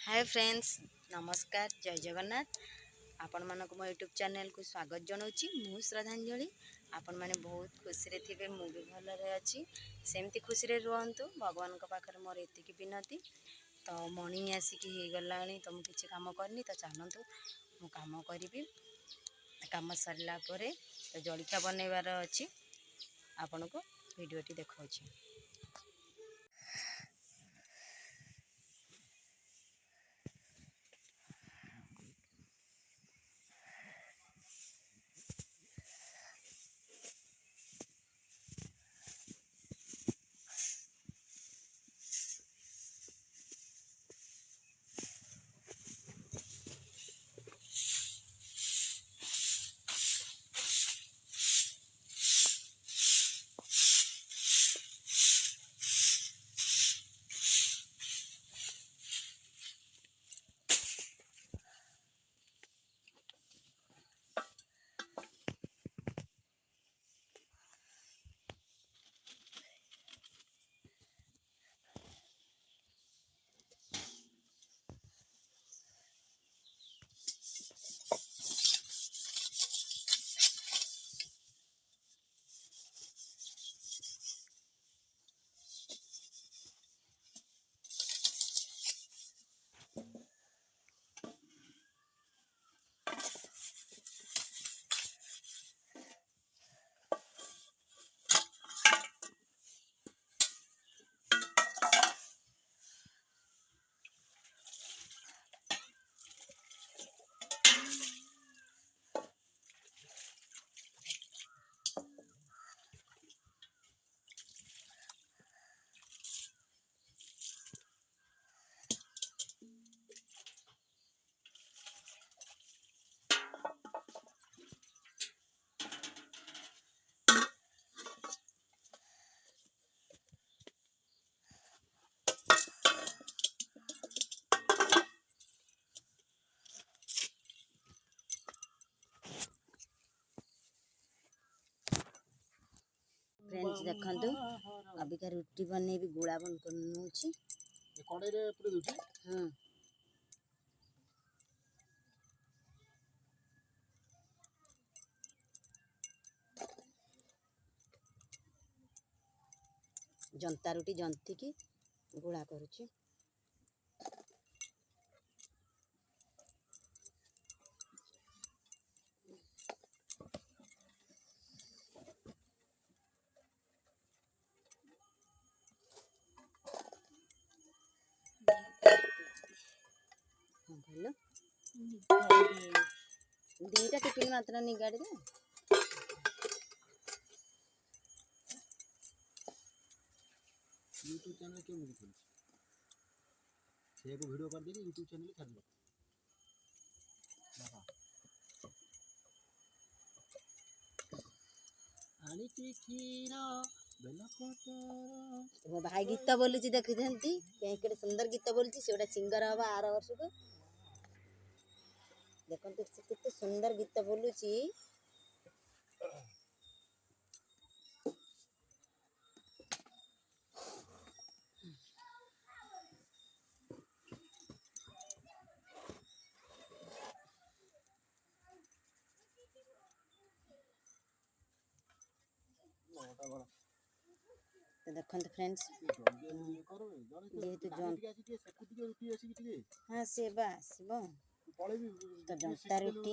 Hi friends, नमस्कार, जय जगन्नाथ। आपण मानक मो यूट्यूब चैनल को स्वागत जनाऊँगी। मु श्रद्धांजलि। आपण मैंने बहुत खुशी रे थिबे, मु भी भलरे अच्छी। सेमती खुशी रे रुहंतु। भगवान का पाखरे मोर एतिकी विनती। तो मॉर्निंग आसिकी हो गलानी, तो मुझे काम करनी, तो चलतु मु काम करी। काम सरला परे तो जलखिया बनइबार अच्छी, आपण को वीडियोटी देखौछि। फ्रेंड्स देखंतु, अबिका रुटी बने भी गुड़ा बन करनोछि। कड़े रे पूरे दूची। हां, जंता रुटी जंती की गुड़ा करूछि। हेलो, दीटा टिफिन मात्र निगाड़ी दे। यूट्यूब चैनल क्यों नहीं खोली? से को वीडियो कर देगी यूट्यूब चैनल छाड़ दो। आनी की खीरा बेला पतर। वो भाई गीत बोलुची देखिथंती, केकडे सुंदर गीत बोलुची। से गोटा सिंगर हवा 8 वर्ष को। देखंतु से कितने सुंदर गीत बोलुची। तो देखंतु फ्रेंड्स, जेहेतु हाँ सेवा आसबो तो जंता रुटी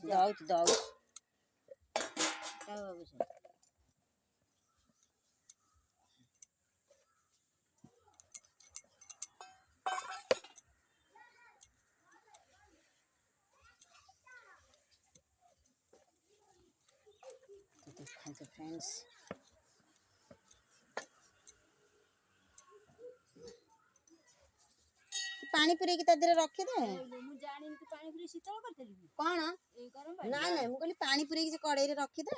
दौच दौच देखंतु फ्रेंड्स, पानी पूरे की तदरे रखी दे। मु जानी तू पानी पूरे शीतल करथली कौन ए गरम पानी ना ना मु कहली पानी पूरे की कड़ाई रे रखी दे।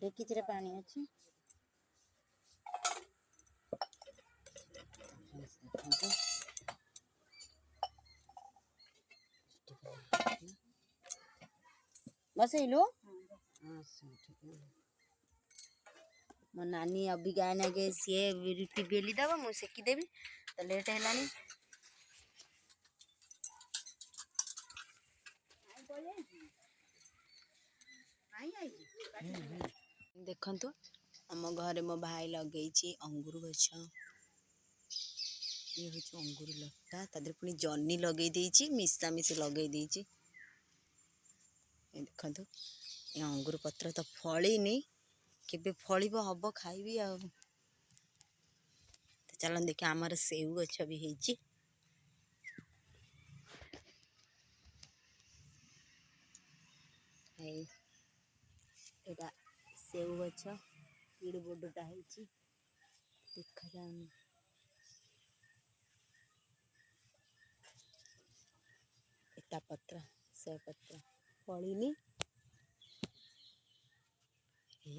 देखि रे पानी अछि। बस हेलो। हां ठीक है। मो नानी अभी गाय नागे सी रुटी बेली दब मुझे सेकिदेवी तो लेट है। देखु आम घर मो भाई लगे अंगूर गछ ये हूँ अंगूर लटा तादर पुणी जनी लगे मिशामिशी लगे देखु ये अंगूर पत्र तो फलिनी केबे फलिब हम खाइबी आ चल देखिए आमर सेऊ गछ भी है एटा सेऊ गछ किड़ बड़टा है देखा जाऊनी एटा पत्र से पत्र फलिनी